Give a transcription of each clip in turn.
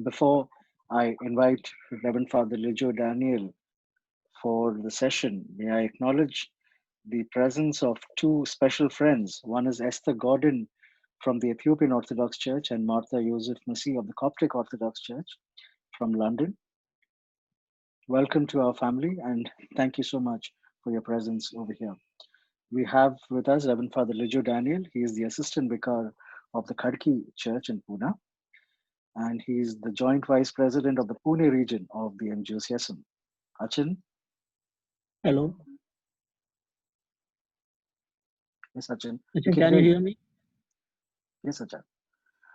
Before I invite Reverend Father Lijo Daniel for the session, may I acknowledge the presence of two special friends. One is Esther Gordon from the Ethiopian Orthodox Church and Martha Joseph Masih of the Coptic Orthodox Church from London. Welcome to our family and thank you so much for your presence over here. We have with us Reverend Father Lijo Daniel. He is the Assistant Vicar of the Khadki Church in Pune, and he's the Joint Vice President of the Pune region of the MGOCSM. Achin? Hello. Yes, Achin. Achin, can you hear me? Yes, Achin.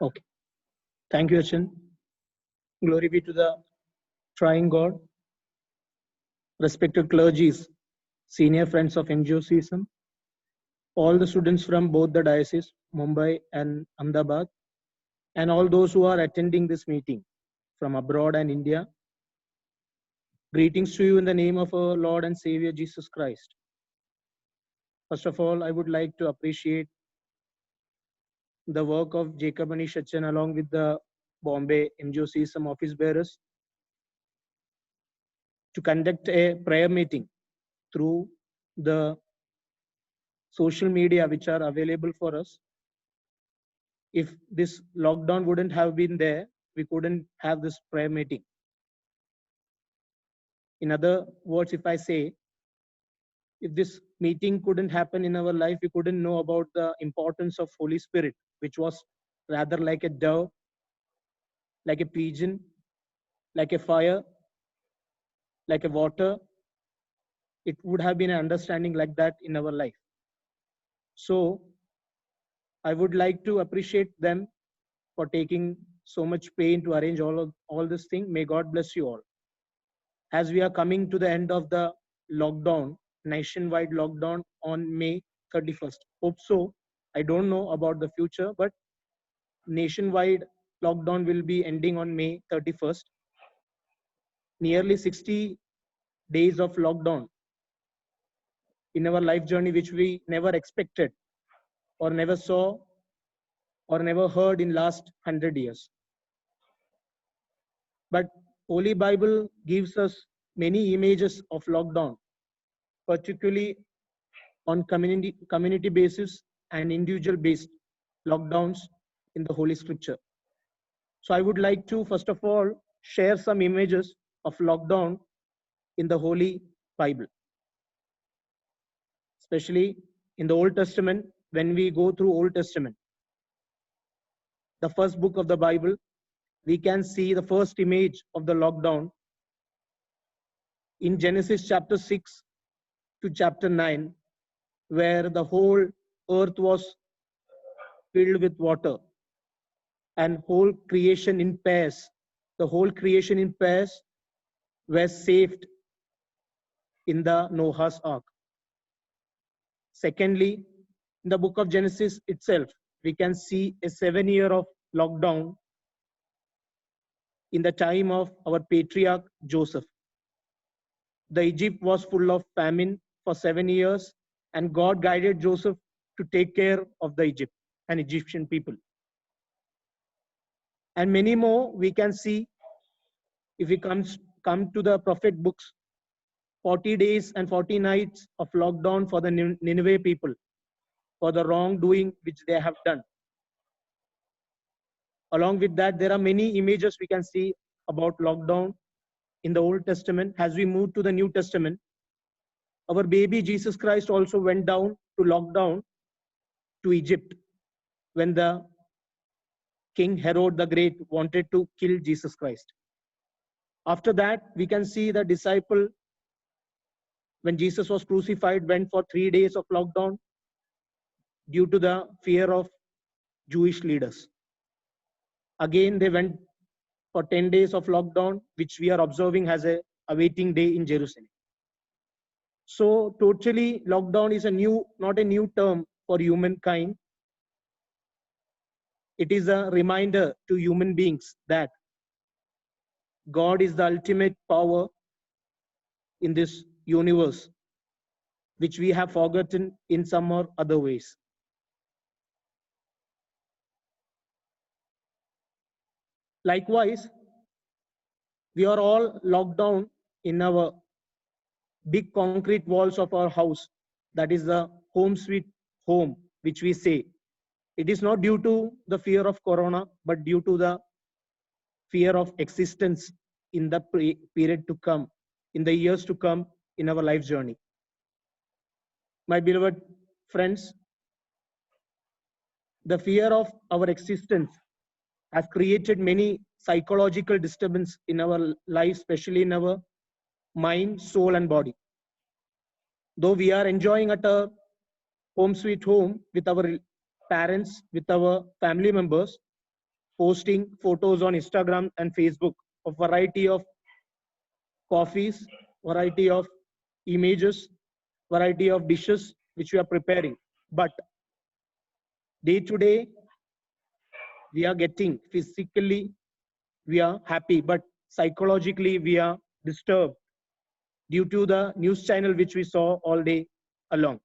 Okay. Thank you, Achin. Glory be to the Triune God. Respected clergies, senior friends of NGOCSM, all the students from both the diocese, Mumbai and Ahmedabad, and all those who are attending this meeting from abroad and India. Greetings to you in the name of our Lord and Savior Jesus Christ. First of all, I would like to appreciate the work of Jacob Anish Achin along with the Bombay MGOCSM office bearers to conduct a prayer meeting through the social media which are available for us. If this lockdown wouldn't have been there, we couldn't have this prayer meeting. In other words, if I say, if this meeting couldn't happen in our life, we couldn't know about the importance of Holy Spirit, which was rather like a dove, like a pigeon, like a fire, like a water. It would have been an understanding like that in our life. So I would like to appreciate them for taking so much pain to arrange all this thing. May God bless you all. As we are coming to the end of the lockdown, nationwide lockdown on May 31st. Hope so. I don't know about the future, but nationwide lockdown will be ending on May 31st. Nearly 60 days of lockdown in our life journey, which we never expected or never saw or never heard in last 100 years. But Holy Bible gives us many images of lockdown, particularly on community basis and individual based lockdowns in the Holy Scripture. So I would like to first of all share some images of lockdown in the Holy Bible, especially in the Old Testament. When we go through Old Testament, the first book of the Bible, we can see the first image of the lockdown in Genesis chapter 6 to chapter 9, where the whole earth was filled with water and whole creation in pairs, the whole creation in pairs were saved in the Noah's Ark. Secondly, in the book of Genesis itself, we can see a 7-year of lockdown in the time of our patriarch Joseph. The Egypt was full of famine for 7 years, and God guided Joseph to take care of the Egypt and Egyptian people. And many more we can see if we come to the prophet books. 40 days and 40 nights of lockdown for the Nineveh people for the wrongdoing which they have done. Along with that, there are many images we can see about lockdown in the Old Testament. As we move to the New Testament, our baby Jesus Christ also went down to lockdown to Egypt when the King Herod the Great wanted to kill Jesus Christ. After that, we can see the disciple, when Jesus was crucified, went for 3 days of lockdown due to the fear of Jewish leaders. Again, they went for 10 days of lockdown, which we are observing as a awaiting day in Jerusalem. So totally, lockdown is not a new term for humankind. It is a reminder to human beings that God is the ultimate power in this universe, which we have forgotten in some or other ways. Likewise, We are all locked down in our big concrete walls of our house. That is the home sweet home, which we say. It is not due to the fear of corona, but due to the fear of existence in the period to come, in the years to come in our life journey. My beloved friends, the fear of our existence has created many psychological disturbance in our life, especially in our mind, soul, and body. Though we are enjoying at a home sweet home with our parents, with our family members, posting photos on Instagram and Facebook of variety of coffees, variety of images, variety of dishes which we are preparing. But day to day, we are getting physically, we are happy, but psychologically, we are disturbed due to the news channel which we saw all day along.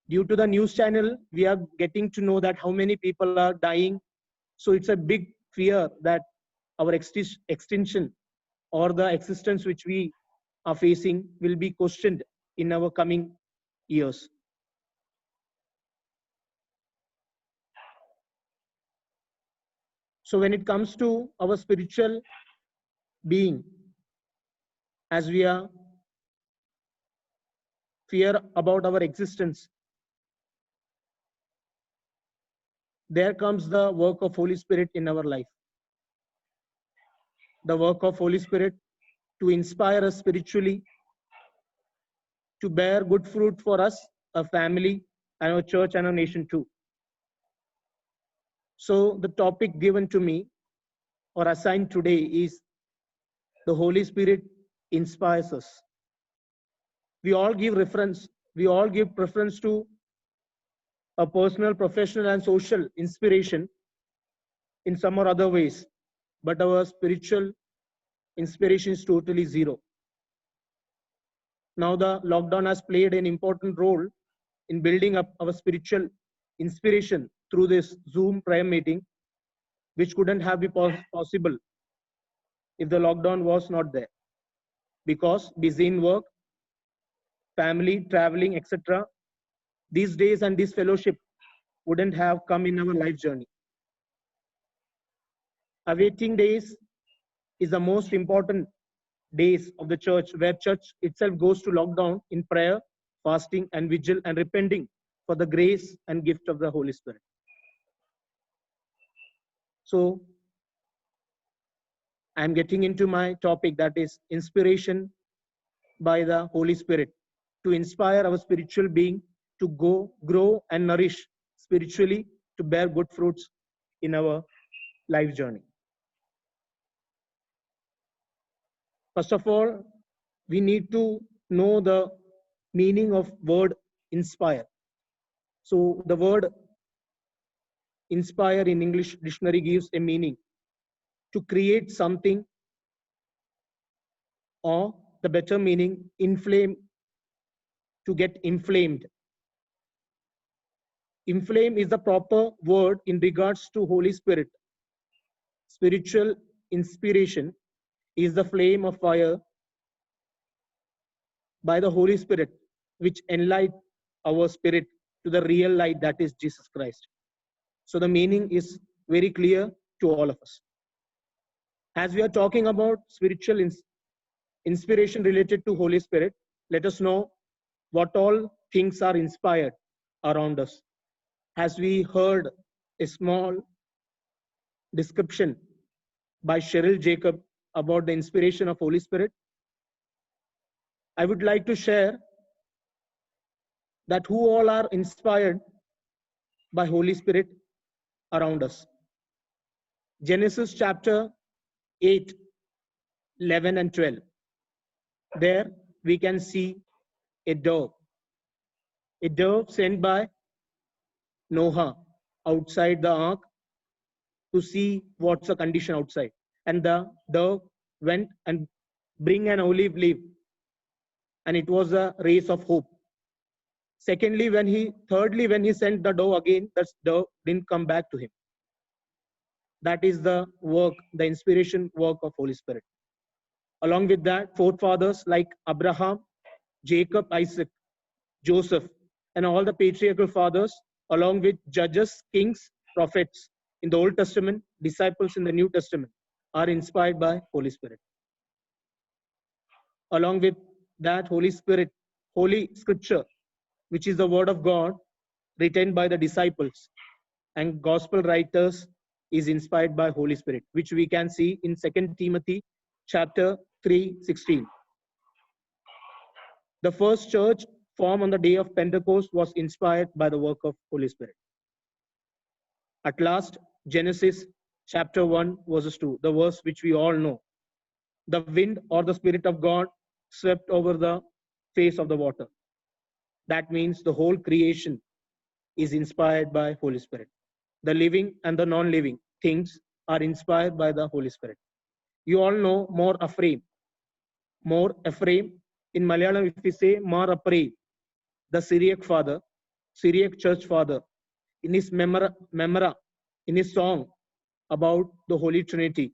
Due to the news channel, we are getting to know that how many people are dying. So it's a big fear that our extinction or the existence which we are facing will be questioned in our coming years. So when it comes to our spiritual being, as we are fear about our existence, there comes the work of Holy Spirit in our life. The work of Holy Spirit to inspire us spiritually, to bear good fruit for us, our family, and our church and our nation too. So the topic given to me or assigned today is the Holy Spirit inspires us. We all give preference to a personal, professional, and social inspiration in some or other ways, but our spiritual inspiration is totally zero. Now the lockdown has played an important role in building up our spiritual inspiration through this Zoom prayer meeting, which couldn't have been possible if the lockdown was not there. Because busy in work, family, traveling, etc., these days and this fellowship wouldn't have come in our life journey. Awaiting days is the most important days of the church, where church itself goes to lockdown in prayer, fasting, and vigil, and repenting for the grace and gift of the Holy Spirit. So I'm getting into my topic, that is inspiration by the Holy Spirit to inspire our spiritual being to go, grow, and nourish spiritually to bear good fruits in our life journey. First of all, we need to know the meaning of word inspire. So the word inspire in English dictionary gives a meaning to create something, or the better meaning, inflame, to get inflamed. Inflame is the proper word in regards to Holy Spirit. Spiritual inspiration is the flame of fire by the Holy Spirit, which enlight our spirit to the real light, that is Jesus Christ. So the meaning is very clear to all of us. As we are talking about spiritual inspiration related to Holy Spirit, let us know what all things are inspired around us. As we heard a small description by Cheryl Jacob about the inspiration of Holy Spirit, I would like to share that who all are inspired by Holy Spirit around us. Genesis chapter 8, 11 and 12. There we can see a dove sent by Noah outside the ark to see what's the condition outside. And the dove went and bring an olive leaf, and it was a rays of hope. Thirdly, when he sent the dove again, that dove didn't come back to him. That is the work, the inspiration work of Holy Spirit. Along with that, forefathers like Abraham, Jacob, Isaac, Joseph, and all the patriarchal fathers, along with judges, kings, prophets in the Old Testament, disciples in the New Testament, are inspired by Holy Spirit. Along with that, Holy Spirit, Holy Scripture, which is the Word of God, written by the disciples and Gospel writers, is inspired by Holy Spirit, which we can see in 2 Timothy chapter 3:16. The first church formed on the day of Pentecost was inspired by the work of Holy Spirit. At last, Genesis chapter 1 verses 2, the verse which we all know. The wind or the Spirit of God swept over the face of the water. That means the whole creation is inspired by Holy Spirit. The living and the non-living things are inspired by the Holy Spirit. You all know More Ephraim. More Ephraim. In Malayalam, if we say Mar Ephraim, the Syriac father, Syriac church father, in his memora, in his song about the Holy Trinity,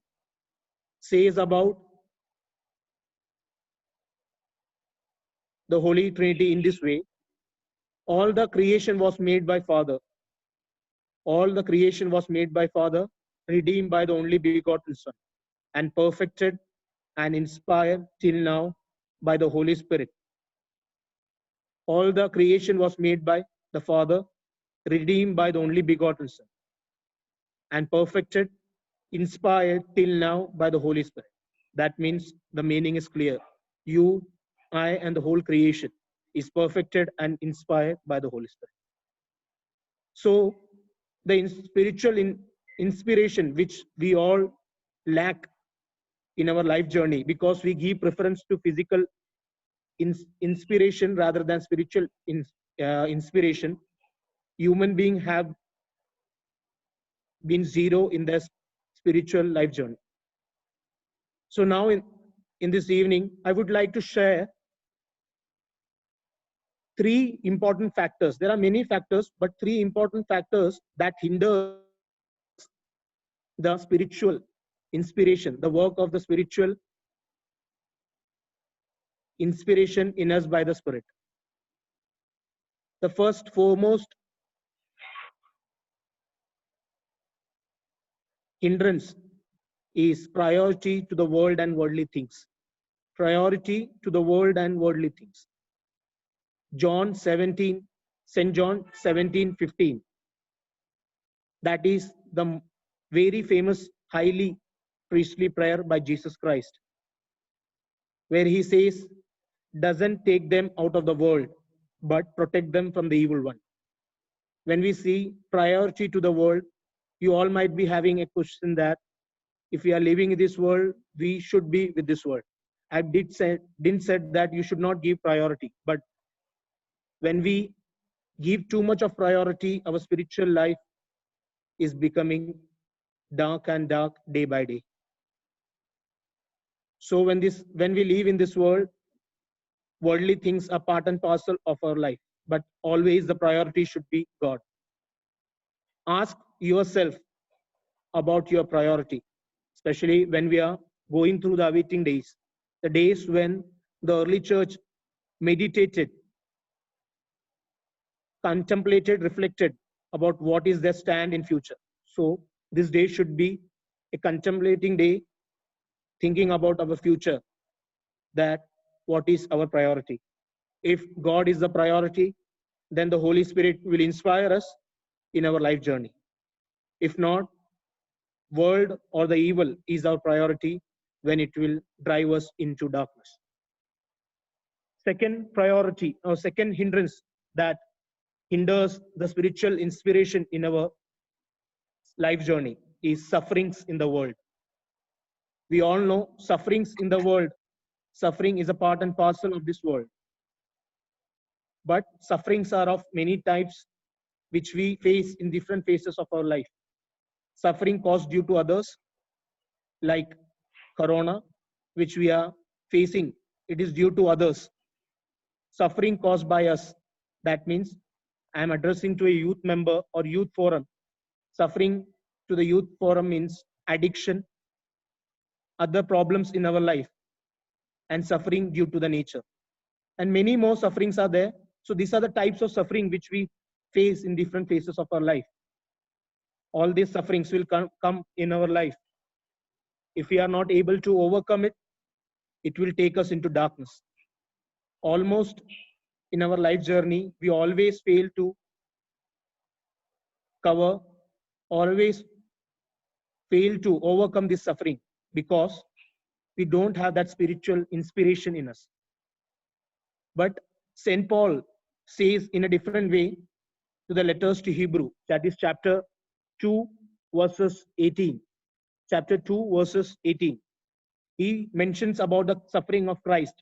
says about the Holy Trinity in this way: all the creation was made by Father. All the creation was made by Father, redeemed by the only begotten Son, and perfected and inspired till now by the Holy Spirit. All the creation was made by the Father, redeemed by the only begotten Son, and perfected, inspired till now by the Holy Spirit. That means the meaning is clear. You, I, and the whole creation is perfected and inspired by the Holy Spirit. So the spiritual inspiration which we all lack in our life journey, because we give preference to physical inspiration rather than spiritual inspiration, human beings have been zero in their spiritual life journey. So now in this evening, I would like to share three important factors. There are many factors, but three important factors that hinders the spiritual inspiration, the work of the spiritual inspiration in us by the Spirit. The first foremost hindrance is priority to the world and worldly things. Priority to the world and worldly things. St. John 17:15. That is the very famous, highly priestly prayer by Jesus Christ, where he says, doesn't take them out of the world, but protect them from the evil one. When we see priority to the world, you all might be having a question that if we are living in this world, we should be with this world. I didn't say that you should not give priority, but when we give too much of priority, our spiritual life is becoming dark and dark day by day. So when we live in this world, worldly things are part and parcel of our life, but always the priority should be God. Ask yourself about your priority, especially when we are going through the awaiting days, the days when the early church meditated, contemplated, reflected about what is their stand in future. So this day should be a contemplating day, thinking about our future, that what is our priority. If God is the priority, then the Holy Spirit will inspire us in our life journey. If not, world or the evil is our priority, when it will drive us into darkness. Second priority or second hindrance that hinders the spiritual inspiration in our life journey is sufferings in the world. We all know sufferings in the world. Suffering is a part and parcel of this world. But sufferings are of many types, which we face in different phases of our life. Suffering caused due to others, like corona, which we are facing, it is due to others. Suffering caused by us, that means I am addressing to a youth member or youth forum. Suffering to the youth forum means addiction, other problems in our life, and suffering due to the nature. And many more sufferings are there. So these are the types of suffering which we face in different phases of our life. All these sufferings will come in our life. If we are not able to overcome it, it will take us into darkness. Almost in our life journey, we always fail to cover, always fail to overcome this suffering because we don't have that spiritual inspiration in us. But St. Paul says in a different way to the letters to Hebrew, that is chapter 2, verses 18. Chapter 2, verses 18. He mentions about the suffering of Christ.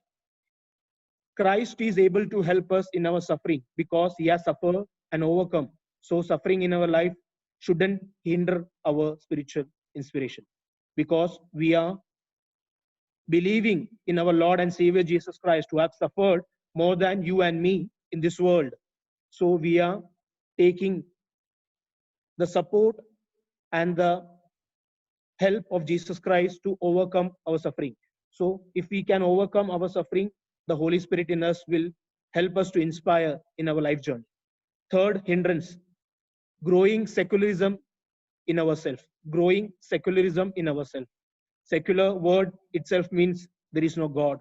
Christ is able to help us in our suffering because he has suffered and overcome. So suffering in our life shouldn't hinder our spiritual inspiration because we are believing in our Lord and Savior Jesus Christ, who have suffered more than you and me in this world. So we are taking the support and the help of Jesus Christ to overcome our suffering. So if we can overcome our suffering, the Holy Spirit in us will help us to inspire in our life journey. Third hindrance, growing secularism in ourselves. Growing secularism in ourselves. Secular word itself means there is no God.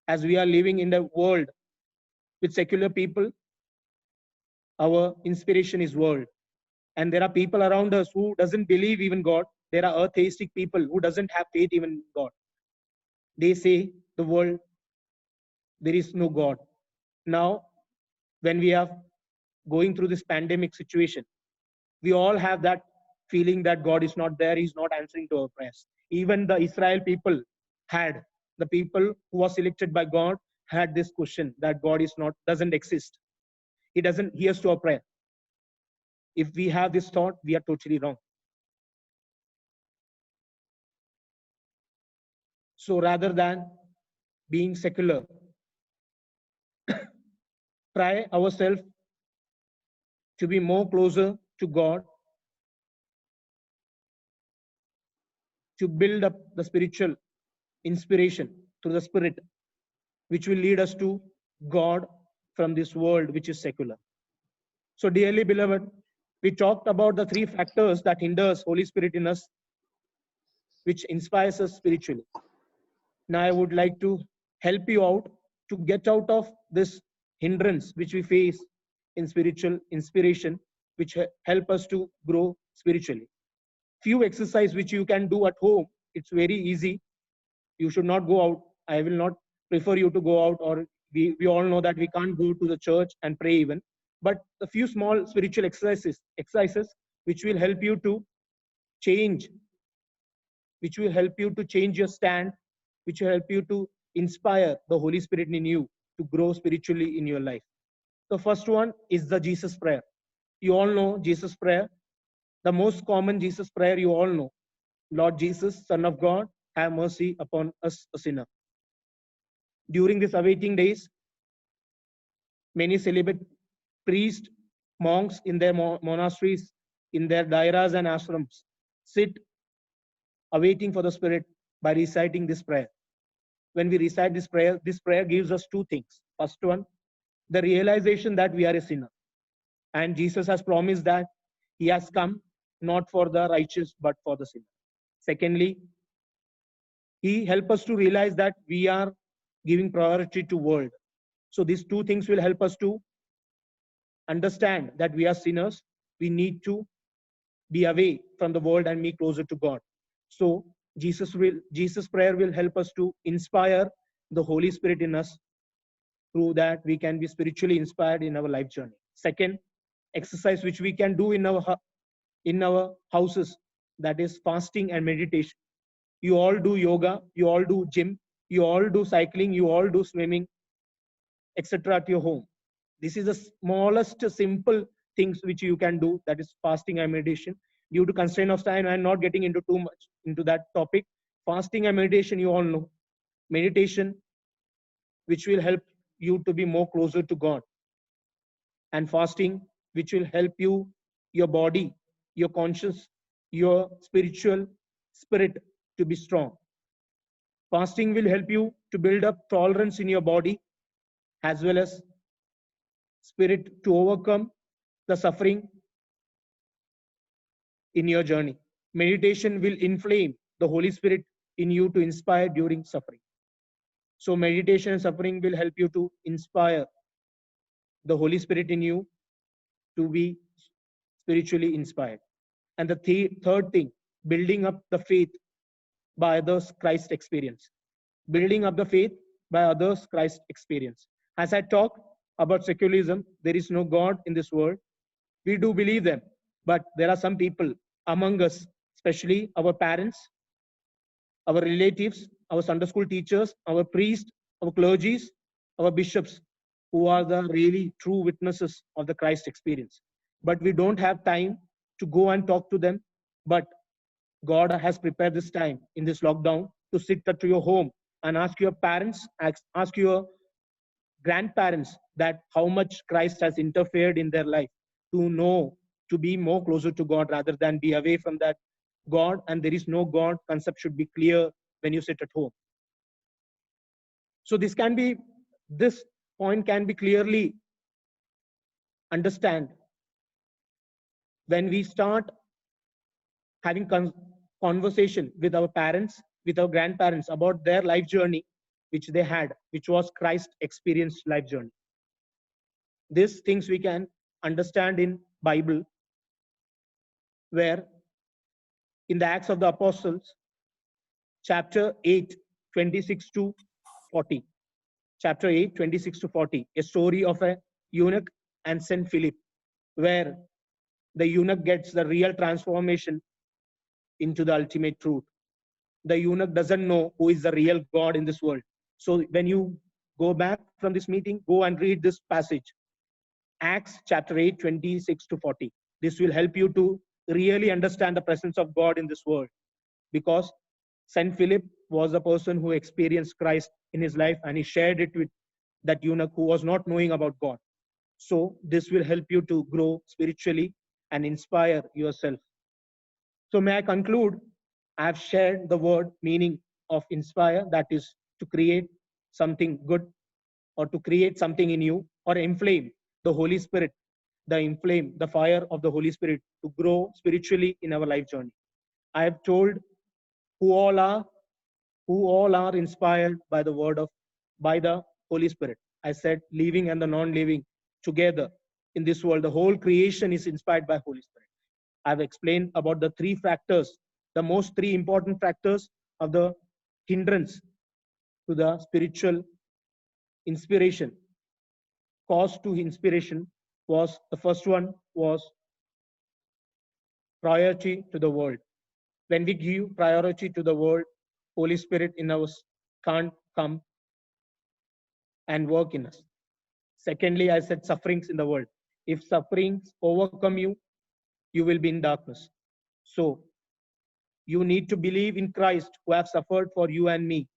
As we are living in the world with secular people, our inspiration is world. And there are people around us who doesn't believe even God. There are atheistic people who doesn't have faith even in God. They say the world, there is no God. Now, when we are going through this pandemic situation, we all have that feeling that God is not there, he's not answering to our prayers. Even the Israel people had, the people who was selected by God had this question that God is not, doesn't exist. He doesn't hear to our prayer. If we have this thought, we are totally wrong. So rather than being secular, try ourselves to be more closer to God, to build up the spiritual inspiration through the Spirit, which will lead us to God from this world, which is secular. So dearly beloved, we talked about the three factors that hinders Holy Spirit in us, which inspires us spiritually. Now I would like to help you out to get out of this hindrance which we face in spiritual inspiration, which help us to grow spiritually. Few exercise which you can do at home. It's very easy. You should not go out. I will not prefer you to go out, or we all know that we can't go to the church and pray even. But a few small spiritual exercises which will help you to change, which will help you to change your stand, which will help you to inspire the Holy Spirit in you to grow spiritually in your life. The first one is the Jesus prayer. You all know Jesus prayer. The most common Jesus prayer you all know. Lord Jesus, Son of God, have mercy upon us, a sinner. During these awaiting days, many celibate priests, monks in their monasteries, in their dairas and ashrams, sit awaiting for the Spirit by reciting this prayer. When we recite this prayer gives us two things. First one, the realization that we are a sinner. And Jesus has promised that he has come not for the righteous, but for the sinner. Secondly, he helps us to realize that we are giving priority to world. So these two things will help us to understand that we are sinners. We need to be away from the world and be closer to God. So Jesus prayer will help us to inspire the Holy Spirit in us. Through that, we can be spiritually inspired in our life journey. Second, exercise which we can do in our houses, that is fasting and meditation. You all do yoga, you all do gym, you all do cycling, you all do swimming, etc. at your home. This is the smallest simple things which you can do, that is fasting and meditation. Due to constraint of time, I'm not getting into too much into that topic. Fasting and meditation, you all know. Meditation, which will help you to be more closer to God. And fasting, which will help you, your body, your conscience your spiritual spirit to be strong. Fasting will help you to build up tolerance in your body as well as spirit to overcome the suffering in your journey. Meditation will inflame the Holy Spirit in you to inspire during suffering. So, meditation and suffering will help you to inspire the Holy Spirit in you to be spiritually inspired. And the third thing, building up the faith by others' Christ experience. Building up the faith by others' Christ experience. As I talk about secularism, there is no God in this world. We do believe them, but there are some people among us, especially our parents, our relatives, our Sunday school teachers, our priests, our clergies, our bishops, who are the really true witnesses of the Christ experience. But we don't have time to go and talk to them. But God has prepared this time in this lockdown to sit at your home and ask your parents, ask your grandparents that how much Christ has interfered in their life to know, to be more closer to God rather than be away from that God. And there is no God concept should be clear when you sit at home. So this point can be clearly understand when we start having conversation with our parents, with our grandparents about their life journey, which they had, which was Christ experienced life journey. These things we can understand in Bible, where in the Acts of the Apostles, chapter 8, 26 to 40. Chapter 8, 26 to 40, a story of a eunuch and Saint Philip, where the eunuch gets the real transformation into the ultimate truth. The eunuch doesn't know who is the real God in this world. So when you go back from this meeting, go and read this passage, Acts chapter 8, 26 to 40. This will help you to really understand the presence of God in this world, because Saint Philip was a person who experienced Christ in his life and he shared it with that eunuch who was not knowing about God. So this will help you to grow spiritually and inspire yourself. So may I conclude? I have shared the word meaning of inspire, that is to create something good or to create something in you, or inflame the Holy Spirit, the fire of the Holy Spirit to grow spiritually in our life journey. I have told who all are who all are inspired by the word of by the Holy Spirit. I said living and the non-living together in this world. The whole creation is inspired by Holy Spirit. I've explained about the three factors, the most three important factors of the hindrance to the spiritual inspiration. Cause to inspiration was the first one was priority to the world. When we give priority to the world, Holy Spirit in us can't come and work in us. Secondly, I said sufferings in the world. If sufferings overcome you, you will be in darkness. So you need to believe in Christ who have suffered for you and me.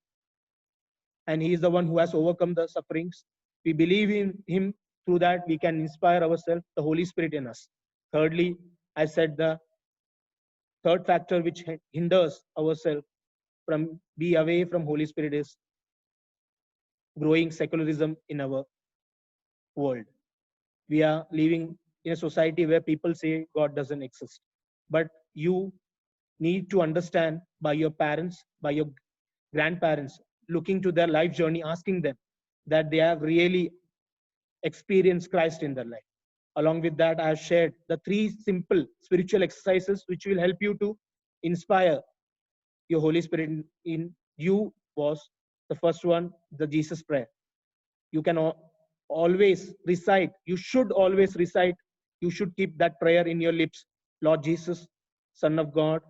And he is the one who has overcome the sufferings. We believe in him, through that we can inspire ourselves, the Holy Spirit in us. Thirdly, I said the third factor which hinders ourselves from be away from Holy Spirit is growing secularism in our world. We are living in a society where people say God doesn't exist. But you need to understand by your parents, by your grandparents, looking to their life journey, asking them that they have really experienced Christ in their life. Along with that, I have shared the three simple spiritual exercises which will help you to inspire your Holy Spirit in you. Was the first one, the Jesus prayer. You can always recite, you should always recite, you should keep that prayer in your lips. Lord Jesus, Son of God,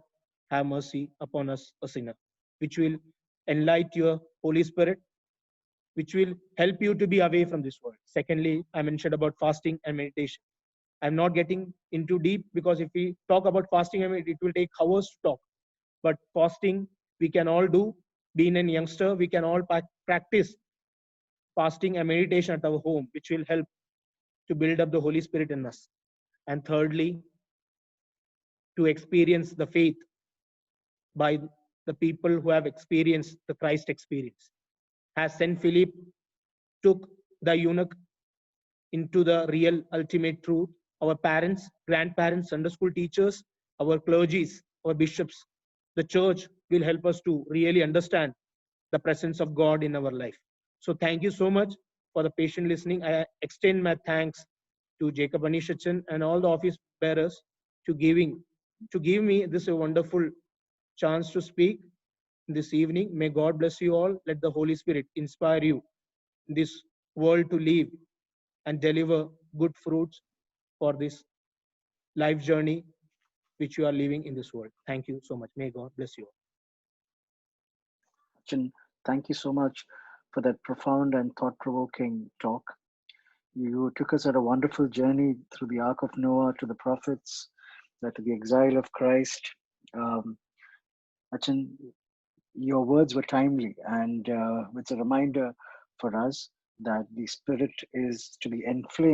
have mercy upon us, a sinner, which will enlighten your Holy Spirit, which will help you to be away from this world. Secondly, I mentioned about fasting and meditation. I'm not getting into deep because if we talk about fasting, it will take hours to talk. But fasting, we can all do. Being a youngster, we can all practice fasting and meditation at our home, which will help to build up the Holy Spirit in us. And thirdly, to experience the faith by the people who have experienced the Christ experience. As Saint Philip took the eunuch into the real ultimate truth, our parents, grandparents, Sunday school teachers, our clergies, our bishops, the church will help us to really understand the presence of God in our life. So thank you so much for the patient listening. I extend my thanks to Jacob Anishachan and all the office bearers to give me this a wonderful chance to speak this evening. May God bless you all. Let the Holy Spirit inspire you in this world to live and deliver good fruits for this life journey which you are living in this world. Thank you so much. May God bless you all. Achin, thank you so much for that profound and thought provoking talk. You took us on a wonderful journey through the Ark of Noah to the prophets, to the exile of Christ. Um, Achin, your words were timely, and it's a reminder for us that the spirit is to be inflamed